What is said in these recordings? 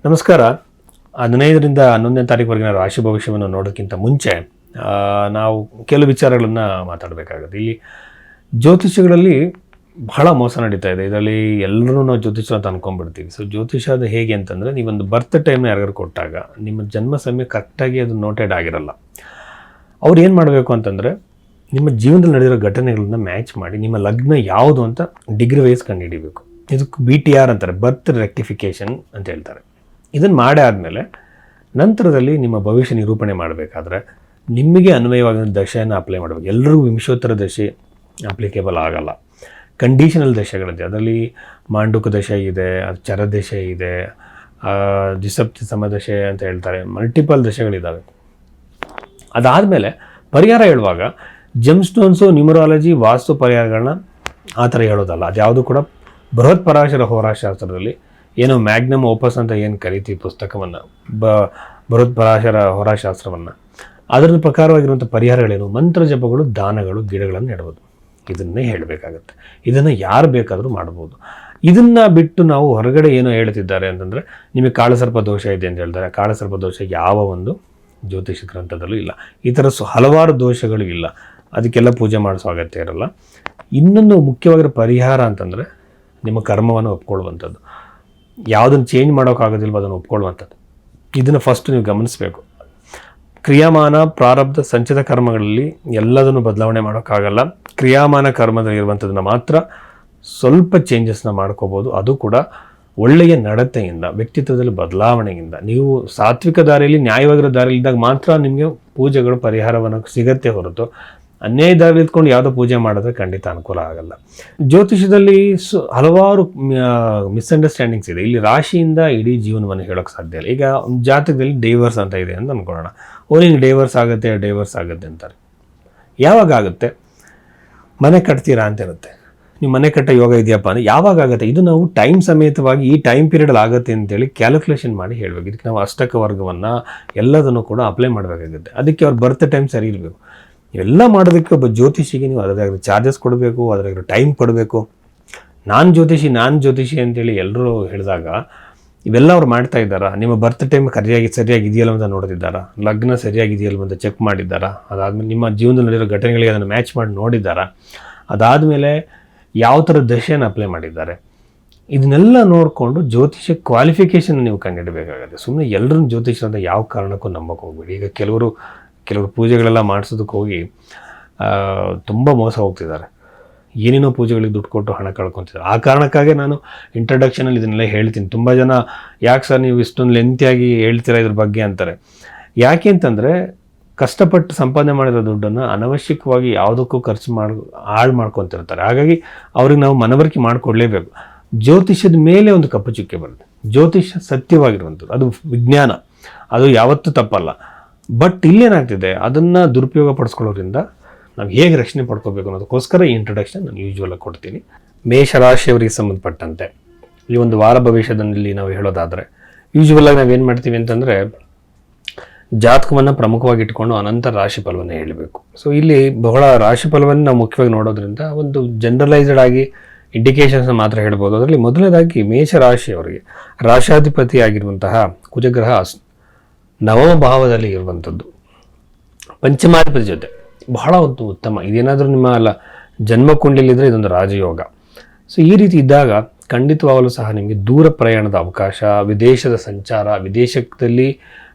ನಮಸ್ಕಾರ. 15ರಿಂದ 11ನೇ ತಾರೀಕುವರೆಗಿನ ರಾಶಿ ಭವಿಷ್ಯವನ್ನು ನೋಡೋಕ್ಕಿಂತ ಮುಂಚೆ ನಾವು ಕೆಲವು ವಿಚಾರಗಳನ್ನು ಮಾತಾಡಬೇಕಾಗುತ್ತೆ. ಇಲ್ಲಿ ಜ್ಯೋತಿಷ್ಯಗಳಲ್ಲಿ ಬಹಳ ಮೋಸ ನಡೀತಾ ಇದೆ. ಇದರಲ್ಲಿ ಎಲ್ಲರೂ ನಾವು ಜ್ಯೋತಿಷ್ಯ ಅಂತ ಅನ್ಕೊಂಡ್ಬಿಡ್ತೀವಿ. ಸೊ ಜ್ಯೋತಿಷ್ಯ ಅದು ಹೇಗೆ ಅಂತಂದರೆ, ನೀವೊಂದು ಬರ್ತ್ ಟೈಮ್ನ ಯಾರಿಗಾರು ಕೊಟ್ಟಾಗ ನಿಮ್ಮ ಜನ್ಮ ಸಮಯ ಕರೆಕ್ಟಾಗಿ ಅದು ನೋಟೆಡ್ ಆಗಿರಲ್ಲ. ಅವ್ರು ಏನು ಮಾಡಬೇಕು ಅಂತಂದರೆ, ನಿಮ್ಮ ಜೀವನದಲ್ಲಿ ನಡೆದಿರೋ ಘಟನೆಗಳನ್ನ ಮ್ಯಾಚ್ ಮಾಡಿ ನಿಮ್ಮ ಲಗ್ನ ಯಾವುದು ಅಂತ ಡಿಗ್ರಿ ವೈಸ್ ಕಂಡುಹಿಡಿಬೇಕು. ಇದಕ್ಕೆ BTR ಅಂತಾರೆ, ಬರ್ತ್ ರೆಕ್ಟಿಫಿಕೇಷನ್ ಅಂತ ಹೇಳ್ತಾರೆ. ಇದನ್ನು ಮಾಡೇ ಆದಮೇಲೆ ನಂತರದಲ್ಲಿ ನಿಮ್ಮ ಭವಿಷ್ಯ ನಿರೂಪಣೆ ಮಾಡಬೇಕಾದ್ರೆ ನಿಮಗೆ ಅನ್ವಯವಾಗಿರೋ ದಶೆಯನ್ನು ಅಪ್ಲೈ ಮಾಡಬೇಕು. ಎಲ್ಲರಿಗೂ ವಿಂಶೋತ್ತರ ದಶೆ ಅಪ್ಲಿಕೇಬಲ್ ಆಗಲ್ಲ. ಕಂಡೀಷನಲ್ ದಶೆಗಳಿದೆ. ಅದರಲ್ಲಿ ಮಾಂಡುಕ ದಶೆ ಇದೆ, ಚರ ದಶೆ ಇದೆ, ದ್ವಿಸಪ್ತಿ ಸಮದಶೆ ಅಂತ ಹೇಳ್ತಾರೆ, ಮಲ್ಟಿಪಲ್ ದಶೆಗಳಿದ್ದಾವೆ. ಅದಾದಮೇಲೆ ಪರಿಹಾರ ಹೇಳುವಾಗ ಜೆಮ್ ಸ್ಟೋನ್ಸು, ನ್ಯೂಮರಾಲಜಿ, ವಾಸ್ತು ಪರಿಹಾರಗಳನ್ನ ಆ ಥರ ಹೇಳೋದಲ್ಲ. ಅದ್ಯಾವುದು ಕೂಡ ಬೃಹತ್ ಪರಾಶರ ಹೋರಾಶಾಸ್ತ್ರದಲ್ಲಿ ಏನೋ ಮ್ಯಾಗ್ನಮ್ ಓಪಸ್ ಅಂತ ಏನು ಕರಿತೀವಿ ಪುಸ್ತಕವನ್ನು, ಬೃಹತ್ ಪರಾಶರ ಹೋರಾಶಾಸ್ತ್ರವನ್ನು, ಅದರ ಪ್ರಕಾರವಾಗಿರುವಂಥ ಪರಿಹಾರಗಳೇನು, ಮಂತ್ರ ಜಪಗಳು, ದಾನಗಳು, ಗಿಡಗಳನ್ನು ನೆಡುವುದು, ಇದನ್ನೇ ಹೇಳಬೇಕಾಗತ್ತೆ. ಇದನ್ನು ಯಾರು ಬೇಕಾದರೂ ಮಾಡ್ಬೋದು. ಇದನ್ನು ಬಿಟ್ಟು ನಾವು ಹೊರಗಡೆ ಏನೋ ಹೇಳ್ತಿದ್ದಾರೆ ಅಂತಂದರೆ, ನಿಮಗೆ ಕಾಳಸರ್ಪ ದೋಷ ಇದೆ ಅಂತ ಹೇಳ್ತಾರೆ. ಕಾಳಸರ್ಪ ದೋಷ ಯಾವ ಒಂದು ಜ್ಯೋತಿಷ ಗ್ರಂಥದಲ್ಲೂ ಇಲ್ಲ. ಈ ಥರ ಹಲವಾರು ದೋಷಗಳು ಇಲ್ಲ. ಅದಕ್ಕೆಲ್ಲ ಪೂಜೆ ಮಾಡಿಸೋ ಅಗತ್ಯ ಇರಲ್ಲ. ಇನ್ನೊಂದು ಮುಖ್ಯವಾಗಿರೋ ಪರಿಹಾರ ಅಂತಂದರೆ ನಿಮ್ಮ ಕರ್ಮವನ್ನು ಒಪ್ಕೊಳ್ಳುವಂಥದ್ದು. ಯಾವುದನ್ನು ಚೇಂಜ್ ಮಾಡೋಕ್ಕಾಗೋದಿಲ್ವೋ ಅದನ್ನು ಒಪ್ಕೊಳ್ಳುವಂಥದ್ದು. ಇದನ್ನು ಫಸ್ಟ್ ನೀವು ಗಮನಿಸಬೇಕು. ಕ್ರಿಯಾಮಾನ, ಪ್ರಾರಬ್ಧ, ಸಂಚಿತ ಕರ್ಮಗಳಲ್ಲಿ ಎಲ್ಲದನ್ನು ಬದಲಾವಣೆ ಮಾಡೋಕ್ಕಾಗಲ್ಲ. ಕ್ರಿಯಾಮಾನ ಕರ್ಮದಲ್ಲಿ ಇರುವಂಥದ್ದನ್ನು ಮಾತ್ರ ಸ್ವಲ್ಪ ಚೇಂಜಸ್ನ ಮಾಡ್ಕೋಬೋದು. ಅದು ಕೂಡ ಒಳ್ಳೆಯ ನಡತೆಯಿಂದ, ವ್ಯಕ್ತಿತ್ವದಲ್ಲಿ ಬದಲಾವಣೆಯಿಂದ. ನೀವು ಸಾತ್ವಿಕ ದಾರಿಯಲ್ಲಿ, ನ್ಯಾಯವಾಗಿರೋ ದಾರಿಯಲ್ಲಿ ಇದ್ದಾಗ ಮಾತ್ರ ನಿಮಗೆ ಪೂಜೆಗಳು ಪರಿಹಾರವನ್ನು ಸಿಗತ್ತೆ ಹೊರತು ಅನ್ಯಾಯ ದಾರಿಯಲ್ಲಿ ಇದ್ಕೊಂಡು ಯಾವುದೋ ಪೂಜೆ ಮಾಡಿದ್ರೆ ಖಂಡಿತ ಅನುಕೂಲ ಆಗಲ್ಲ. ಜ್ಯೋತಿಷದಲ್ಲಿ ಹಲವಾರು ಮಿಸ್ಅಂಡರ್ಸ್ಟ್ಯಾಂಡಿಂಗ್ಸ್ ಇದೆ. ಇಲ್ಲಿ ರಾಶಿಯಿಂದ ಇಡೀ ಜೀವನವನ್ನು ಹೇಳೋಕ್ಕೆ ಸಾಧ್ಯ ಇಲ್ಲ. ಈಗ ಜಾತಕದಲ್ಲಿ ಡೈವರ್ಸ್ ಅಂತ ಇದೆ ಅಂತ ಅಂದ್ಕೊಳ್ಳೋಣ. ಹಿಂಗೆ ಡೈವರ್ಸ್ ಆಗುತ್ತೆ ಅಂತಾರೆ. ಯಾವಾಗ ಆಗುತ್ತೆ? ಮನೆ ಕಟ್ತೀರಾ ಅಂತ ಇರುತ್ತೆ. ನೀವು ಮನೆ ಕಟ್ಟ ಯೋಗ ಇದೆಯಪ್ಪ ಅಂದರೆ ಯಾವಾಗ ಆಗುತ್ತೆ? ಇದು ನಾವು ಟೈಮ್ ಸಮೇತವಾಗಿ ಈ ಟೈಮ್ ಪೀರಿಯಡಲ್ಲಿ ಆಗುತ್ತೆ ಅಂತೇಳಿ ಕ್ಯಾಲ್ಕುಲೇಷನ್ ಮಾಡಿ ಹೇಳಬೇಕು. ಇದಕ್ಕೆ ನಾವು ಅಷ್ಟಕ ವರ್ಗವನ್ನು ಎಲ್ಲದನ್ನು ಕೂಡ ಅಪ್ಲೈ ಮಾಡಬೇಕಾಗುತ್ತೆ. ಅದಕ್ಕೆ ಅವ್ರ ಬರ್ತ್ ಟೈಮ್ ಸರಿ ಇರಬೇಕು. ಇವೆಲ್ಲ ಮಾಡೋದಕ್ಕೆ ಒಬ್ಬ ಜ್ಯೋತಿಷಿಗೆ ನೀವು ಅದರಾಗಿರೋ ಚಾರ್ಜಸ್ ಕೊಡಬೇಕು, ಅದರಾಗಿರೋ ಟೈಮ್ ಕೊಡಬೇಕು. ನಾನು ಜ್ಯೋತಿಷಿ ಅಂತೇಳಿ ಎಲ್ಲರೂ ಹೇಳಿದಾಗ ಇವೆಲ್ಲ ಅವ್ರು ಮಾಡ್ತಾ ಇದ್ದಾರಾ? ನಿಮ್ಮ ಬರ್ತ್ ಟೈಮ್ ಸರಿಯಾಗಿ ಇದೆಯಲ್ಲ ಅಂತ ನೋಡ್ತಿದ್ದಾರಾ? ಲಗ್ನ ಸರಿಯಾಗಿದೆಯಲ್ಲ ಅಂತ ಚೆಕ್ ಮಾಡಿದ್ದಾರಾ? ಅದಾದಮೇಲೆ ನಿಮ್ಮ ಜೀವನದಲ್ಲಿ ನಡೆದಿರೋ ಘಟನೆಗಳಿಗೆ ಅದನ್ನು ಮ್ಯಾಚ್ ಮಾಡಿ ನೋಡಿದ್ದಾರಾ? ಅದಾದಮೇಲೆ ಯಾವ ಥರ ದಶೆಯನ್ನು ಅಪ್ಲೈ ಮಾಡಿದ್ದಾರೆ? ಇದನ್ನೆಲ್ಲ ನೋಡಿಕೊಂಡು ಜ್ಯೋತಿಷ ಕ್ವಾಲಿಫಿಕೇಷನ್ ನೀವು ಕಂಡುಹಿಡಬೇಕಾಗುತ್ತೆ. ಸುಮ್ಮನೆ ಎಲ್ಲರನ್ನ ಜ್ಯೋತಿಷ ಅಂತ ಯಾವ ಕಾರಣಕ್ಕೂ ನಂಬಕ್ಕೆ ಹೋಗ್ಬೇಡಿ. ಈಗ ಕೆಲವರು ಪೂಜೆಗಳೆಲ್ಲ ಮಾಡಿಸೋದಕ್ಕೆ ಹೋಗಿ ತುಂಬ ಮೋಸ ಹೋಗ್ತಿದ್ದಾರೆ. ಏನೇನೋ ಪೂಜೆಗಳಿಗೆ ದುಡ್ಡು ಕೊಟ್ಟು ಹಣ ಕಳ್ಕೊತಿದ್ದಾರೆ. ಆ ಕಾರಣಕ್ಕಾಗಿ ನಾನು ಇಂಟ್ರಡಕ್ಷನಲ್ಲಿ ಇದನ್ನೆಲ್ಲ ಹೇಳ್ತೀನಿ. ತುಂಬ ಜನ ಯಾಕೆ ಸರ್ ನೀವು ಇಷ್ಟೊಂದು ಲೆಂತಿಯಾಗಿ ಹೇಳ್ತೀರಾ ಇದ್ರ ಬಗ್ಗೆ ಅಂತಾರೆ. ಯಾಕೆ ಅಂತಂದರೆ, ಕಷ್ಟಪಟ್ಟು ಸಂಪಾದನೆ ಮಾಡಿರೋ ದುಡ್ಡನ್ನು ಅನವಶ್ಯಕವಾಗಿ ಯಾವುದಕ್ಕೂ ಖರ್ಚು ಹಾಳು ಮಾಡ್ಕೊತಿರ್ತಾರೆ. ಹಾಗಾಗಿ ಅವ್ರಿಗೆ ನಾವು ಮನವರಿಕೆ ಮಾಡಿಕೊಡ್ಲೇಬೇಕು. ಜ್ಯೋತಿಷ್ಯದ ಮೇಲೆ ಒಂದು ಕಪ್ಪು ಚುಕ್ಕೆ ಬರುತ್ತೆ. ಜ್ಯೋತಿಷ್ಯ ಸತ್ಯವಾಗಿರುವಂಥದ್ದು, ಅದು ವಿಜ್ಞಾನ, ಅದು ಯಾವತ್ತೂ ತಪ್ಪಲ್ಲ. ಬಟ್ ಇಲ್ಲೇನಾಗ್ತಿದೆ, ಅದನ್ನು ದುರುಪಯೋಗ ಪಡಿಸ್ಕೊಳ್ಳೋದ್ರಿಂದ ನಾವು ಹೇಗೆ ರಕ್ಷಣೆ ಪಡ್ಕೋಬೇಕು ಅನ್ನೋದಕ್ಕೋಸ್ಕರ ಈ ಇಂಟ್ರೊಡಕ್ಷನ್ ನಾನು ಯೂಶ್ವಲಾಗಿ ಕೊಡ್ತೀನಿ. ಮೇಷರಾಶಿಯವರಿಗೆ ಸಂಬಂಧಪಟ್ಟಂತೆ ಈ ಒಂದು ವಾರ ಭವಿಷ್ಯದಲ್ಲಿ ನಾವು ಹೇಳೋದಾದರೆ, ಯೂಶ್ವಲಾಗಿ ನಾವೇನು ಮಾಡ್ತೀವಿ ಅಂತಂದರೆ, ಜಾತಕವನ್ನು ಪ್ರಮುಖವಾಗಿ ಇಟ್ಕೊಂಡು ಅನಂತರ ರಾಶಿ ಫಲವನ್ನು ಹೇಳಬೇಕು. ಸೊ ಇಲ್ಲಿ ಬಹಳ ರಾಶಿ ಫಲವನ್ನು ನಾವು ಮುಖ್ಯವಾಗಿ ನೋಡೋದ್ರಿಂದ ಒಂದು ಜನರಲೈಸ್ಡ್ ಆಗಿ ಇಂಡಿಕೇಶನ್ಸ್ ಮಾತ್ರ ಹೇಳ್ಬೋದು. ಅದರಲ್ಲಿ ಮೊದಲನೇದಾಗಿ ಮೇಷರಾಶಿಯವರಿಗೆ ರಾಶಾಧಿಪತಿ ಆಗಿರುವಂತಹ ಕುಜಗ್ರಹ ನವಮ ಭಾವದಲ್ಲಿ ಇರುವಂಥದ್ದು, ಪಂಚಮಾಧಿಪತಿ ಜೊತೆ ಬಹಳ ಒಂದು ಉತ್ತಮ. ಇದೇನಾದರೂ ನಿಮ್ಮ ಜನ್ಮ ಕುಂಡಲಿದ್ರೆ ಇದೊಂದು ರಾಜಯೋಗ. ಸೊ ಈ ರೀತಿ ಇದ್ದಾಗ ಖಂಡಿತವಾಗಲೂ ಸಹ ನಿಮಗೆ ದೂರ ಪ್ರಯಾಣದ ಅವಕಾಶ, ವಿದೇಶದ ಸಂಚಾರ, ವಿದೇಶದಲ್ಲಿ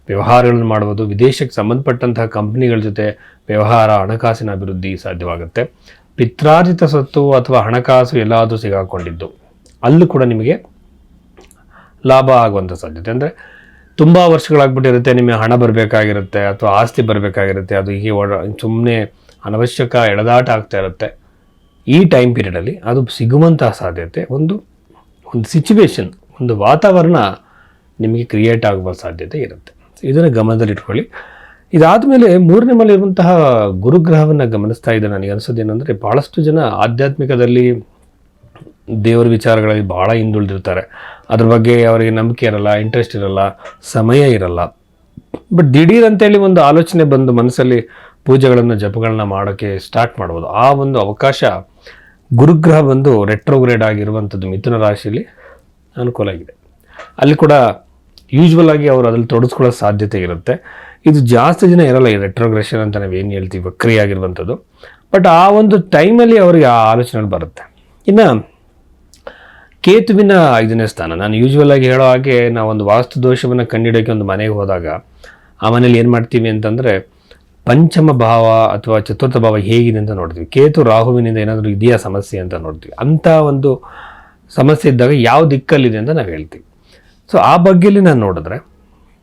ವ್ಯವಹಾರಗಳನ್ನು ಮಾಡುವುದು, ವಿದೇಶಕ್ಕೆ ಸಂಬಂಧಪಟ್ಟಂತಹ ಕಂಪ್ನಿಗಳ ಜೊತೆ ವ್ಯವಹಾರ, ಹಣಕಾಸಿನ ಅಭಿವೃದ್ಧಿ ಸಾಧ್ಯವಾಗುತ್ತೆ. ಪಿತ್ರಾರ್ಜಿತ ಸ್ವತ್ತು ಅಥವಾ ಹಣಕಾಸು ಎಲ್ಲಾದರೂ ಸಿಗಾಕೊಂಡಿದ್ದು ಅಲ್ಲೂ ಕೂಡ ನಿಮಗೆ ಲಾಭ ಆಗುವಂಥ ಸಾಧ್ಯತೆ. ಅಂದರೆ ತುಂಬ ವರ್ಷಗಳಾಗ್ಬಿಟ್ಟಿರುತ್ತೆ, ನಿಮಗೆ ಹಣ ಬರಬೇಕಾಗಿರುತ್ತೆ ಅಥವಾ ಆಸ್ತಿ ಬರಬೇಕಾಗಿರುತ್ತೆ, ಅದು ಹೀಗೆ ಸುಮ್ಮನೆ ಅನವಶ್ಯಕ ಎಳೆದಾಟ ಆಗ್ತಾ ಇರುತ್ತೆ. ಈ ಟೈಮ್ ಪೀರಿಯಡಲ್ಲಿ ಅದು ಸಿಗುವಂತಹ ಸಾಧ್ಯತೆ, ಒಂದು ಸಿಚುವೇಶನ್, ಒಂದು ವಾತಾವರಣ ನಿಮಗೆ ಕ್ರಿಯೇಟ್ ಆಗುವ ಸಾಧ್ಯತೆ ಇರುತ್ತೆ. ಇದನ್ನು ಗಮನದಲ್ಲಿಟ್ಕೊಳ್ಳಿ. ಇದಾದಮೇಲೆ 3ನೇ ಮನೆ ಇರುವಂತಹ ಗುರುಗ್ರಹವನ್ನು ಗಮನಿಸ್ತಾ ಇದ್ದೆ. ನನಗೆ ಅನಿಸೋದೇನೆಂದರೆ, ಭಾಳಷ್ಟು ಜನ ಆಧ್ಯಾತ್ಮಿಕದಲ್ಲಿ ದೇವರ ವಿಚಾರಗಳಲ್ಲಿ ಭಾಳ ಹಿಂದುಳಿದಿರ್ತಾರೆ. ಅದ್ರ ಬಗ್ಗೆ ಅವರಿಗೆ ನಂಬಿಕೆ ಇರಲ್ಲ, ಇಂಟ್ರೆಸ್ಟ್ ಇರಲ್ಲ, ಸಮಯ ಇರಲ್ಲ. ಬಟ್ ದಿಢೀರ್ ಅಂತೇಳಿ ಒಂದು ಆಲೋಚನೆ ಬಂದು ಮನಸ್ಸಲ್ಲಿ ಪೂಜೆಗಳನ್ನು, ಜಪಗಳನ್ನ ಮಾಡೋಕ್ಕೆ ಸ್ಟಾರ್ಟ್ ಮಾಡ್ಬೋದು. ಆ ಒಂದು ಅವಕಾಶ ಗುರುಗ್ರಹ ಬಂದು ರೆಟ್ರೋಗ್ರೇಡ್ ಆಗಿರುವಂಥದ್ದು ಮಿಥುನ ರಾಶಿಯಲ್ಲಿ ಅನುಕೂಲ ಆಗಿದೆ. ಅಲ್ಲಿ ಕೂಡ ಯೂಶ್ವಲ್ ಆಗಿ ಅವರು ಅದ್ರಲ್ಲಿ ತೊಡಸ್ಕೊಳ್ಳೋ ಸಾಧ್ಯತೆ ಇರುತ್ತೆ. ಇದು ಜಾಸ್ತಿ ದಿನ ಇರಲ್ಲ, ಈ ರೆಟ್ರೋಗ್ರೆಷನ್ ಅಂತ ನಾವು ಏನು ಹೇಳ್ತೀವಿ, ವಕ್ರಿಯಾಗಿರುವಂಥದ್ದು. ಬಟ್ ಆ ಒಂದು ಟೈಮಲ್ಲಿ ಅವರಿಗೆ ಆ ಆಲೋಚನೆ ಬರುತ್ತೆ. ಇನ್ನು ಕೇತುವಿನ 5ನೇ ಸ್ಥಾನ, ನಾನು ಯೂಶ್ವಲ್ ಆಗಿ ಹೇಳೋ ಹಾಗೆ ನಾವೊಂದು ವಾಸ್ತು ದೋಷವನ್ನು ಕಂಡುಹಿಡಿಯೋಕ್ಕೆ ಒಂದು ಮನೆಗೆ ಹೋದಾಗ ಆ ಮನೇಲಿ ಏನು ಮಾಡ್ತೀವಿ ಅಂತಂದರೆ ಪಂಚಮ ಭಾವ ಅಥವಾ ಚತುರ್ಥ ಭಾವ ಹೇಗಿದೆ ಅಂತ ನೋಡ್ತೀವಿ. ಕೇತು ರಾಹುವಿನಿಂದ ಏನಾದರೂ ಇದೆಯಾ ಸಮಸ್ಯೆ ಅಂತ ನೋಡ್ತೀವಿ. ಅಂಥ ಒಂದು ಸಮಸ್ಯೆ ಇದ್ದಾಗ ಯಾವ ದಿಕ್ಕಲ್ಲಿದೆ ಅಂತ ನಾವು ಹೇಳ್ತೀವಿ. ಸೊ ಆ ಬಗ್ಗೆಯಲ್ಲಿ ನಾನು ನೋಡಿದ್ರೆ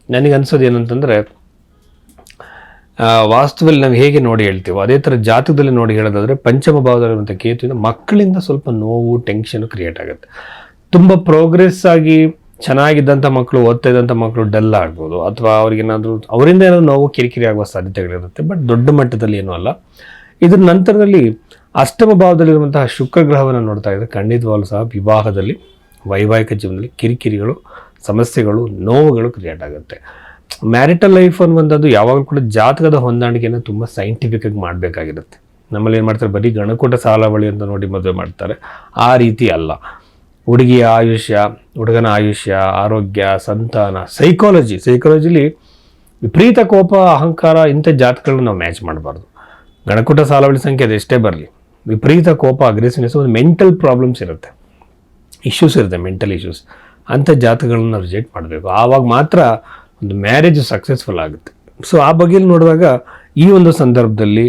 ನನಗೆ ಅನ್ಸೋದು ಏನಂತಂದರೆ, ವಾಸ್ತುವಲ್ಲಿ ನಾವು ಹೇಗೆ ನೋಡಿ ಹೇಳ್ತೀವೋ ಅದೇ ಥರ ಜಾತಕದಲ್ಲಿ ನೋಡಿ ಹೇಳೋದಾದರೆ ಪಂಚಮ ಭಾವದಲ್ಲಿರುವಂಥ ಕೇತುವಿನ ಮಕ್ಕಳಿಂದ ಸ್ವಲ್ಪ ನೋವು, ಟೆನ್ಷನ್ ಕ್ರಿಯೇಟ್ ಆಗುತ್ತೆ. ತುಂಬ ಪ್ರೋಗ್ರೆಸ್ ಆಗಿ ಚೆನ್ನಾಗಿದ್ದಂಥ ಮಕ್ಕಳು, ಓದ್ತಾ ಇದ್ದಂಥ ಮಕ್ಕಳು ಡಲ್ ಆಗ್ಬೋದು, ಅಥವಾ ಅವ್ರಿಗೇನಾದರೂ ಅವರಿಂದ ಏನಾದರೂ ನೋವು, ಕಿರಿಕಿರಿ ಆಗುವ ಸಾಧ್ಯತೆಗಳಿರುತ್ತೆ. ಬಟ್ ದೊಡ್ಡ ಮಟ್ಟದಲ್ಲಿ ಏನೂ ಅಲ್ಲ. ಇದ್ರ ನಂತರದಲ್ಲಿ ಅಷ್ಟಮ ಭಾವದಲ್ಲಿರುವಂತಹ ಶುಕ್ರ ಗ್ರಹವನ್ನು ನೋಡ್ತಾ ಇದ್ದರೆ ಖಂಡಿತವಾಗ್ಲೂ ಸಹ ವಿವಾಹದಲ್ಲಿ, ವೈವಾಹಿಕ ಜೀವನದಲ್ಲಿ ಕಿರಿಕಿರಿಗಳು, ಸಮಸ್ಯೆಗಳು, ನೋವುಗಳು ಕ್ರಿಯೇಟ್ ಆಗುತ್ತೆ. ಮ್ಯಾರಿಟಲ್ ಲೈಫ್ ಅನ್ನುವಂಥದ್ದು ಯಾವಾಗಲೂ ಕೂಡ ಜಾತಕದ ಹೊಂದಾಣಿಕೆಯನ್ನು ತುಂಬ ಸೈಂಟಿಫಿಕ್ ಆಗಿ ಮಾಡಬೇಕಾಗಿರುತ್ತೆ. ನಮ್ಮಲ್ಲಿ ಏನು ಮಾಡ್ತಾರೆ, ಬರೀ ಗಣಕೂಟ ಸಾಲಾವಳಿ ಅಂತ ನೋಡಿ ಮದುವೆ ಮಾಡ್ತಾರೆ. ಆ ರೀತಿ ಅಲ್ಲ. ಹುಡುಗಿಯ ಆಯುಷ್ಯ, ಹುಡುಗನ ಆಯುಷ್ಯ, ಆರೋಗ್ಯ, ಸಂತಾನ, ಸೈಕಾಲಜಿಲಿ ವಿಪರೀತ ಕೋಪ, ಅಹಂಕಾರ, ಇಂಥ ಜಾತಕಗಳನ್ನ ನಾವು ಮ್ಯಾಚ್ ಮಾಡಬಾರ್ದು. ಗಣಕೂಟ ಸಾಲಾವಳಿ ಸಂಖ್ಯೆ ಅದೆಷ್ಟೇ ಬರಲಿ, ವಿಪರೀತ ಕೋಪ, ಅಗ್ರೆಸಿವ್ನೆಸ್, ಒಂದು ಮೆಂಟಲ್ ಪ್ರಾಬ್ಲಮ್ಸ್ ಇರುತ್ತೆ, ಇಶ್ಯೂಸ್ ಇರುತ್ತೆ, ಮೆಂಟಲ್ ಇಶ್ಯೂಸ್. ಅಂಥ ಜಾತಕಗಳನ್ನ ರಿಜೆಕ್ಟ್ ಮಾಡಬೇಕು. ಆವಾಗ ಮಾತ್ರ ಒಂದು ಮ್ಯಾರೇಜ್ ಸಕ್ಸಸ್ಫುಲ್ ಆಗುತ್ತೆ. ಸೊ ಆ ಬಗ್ಗೆ ನೋಡಿದಾಗ ಈ ಒಂದು ಸಂದರ್ಭದಲ್ಲಿ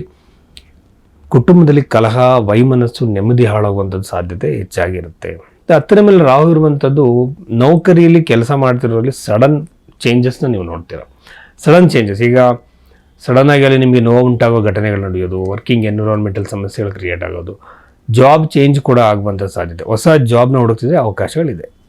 ಕುಟುಂಬದಲ್ಲಿ ಕಲಹ, ವೈಮನಸ್ಸು, ನೆಮ್ಮದಿ ಹಾಳಾಗುವಂಥದ್ದು ಸಾಧ್ಯತೆ ಹೆಚ್ಚಾಗಿರುತ್ತೆ. 10ರ ಮೇಲೆ ರಾಹು ಇರುವಂಥದ್ದು ನೌಕರಿಯಲ್ಲಿ ಕೆಲಸ ಮಾಡ್ತಿರೋರಲ್ಲಿ ಸಡನ್ ಚೇಂಜಸ್ನ ನೀವು ನೋಡ್ತೀರ. ಸಡನ್ ಚೇಂಜಸ್, ಈಗ ಸಡನ್ ಆಗಿ ಅಲ್ಲಿ ನಿಮಗೆ ನೋವು ಉಂಟಾಗೋ ಘಟನೆಗಳು ನಡೆಯೋದು, ವರ್ಕಿಂಗ್ ಎನ್ವಿರಾನ್ಮೆಂಟಲ್ ಸಮಸ್ಯೆಗಳು ಕ್ರಿಯೇಟ್ ಆಗೋದು, ಜಾಬ್ ಚೇಂಜ್ ಕೂಡ ಆಗುವಂಥ ಸಾಧ್ಯತೆ, ಹೊಸ ಜಾಬ್ನ ಹುಡುಕ್ತಿದ್ರೆ ಅವಕಾಶಗಳಿದೆ.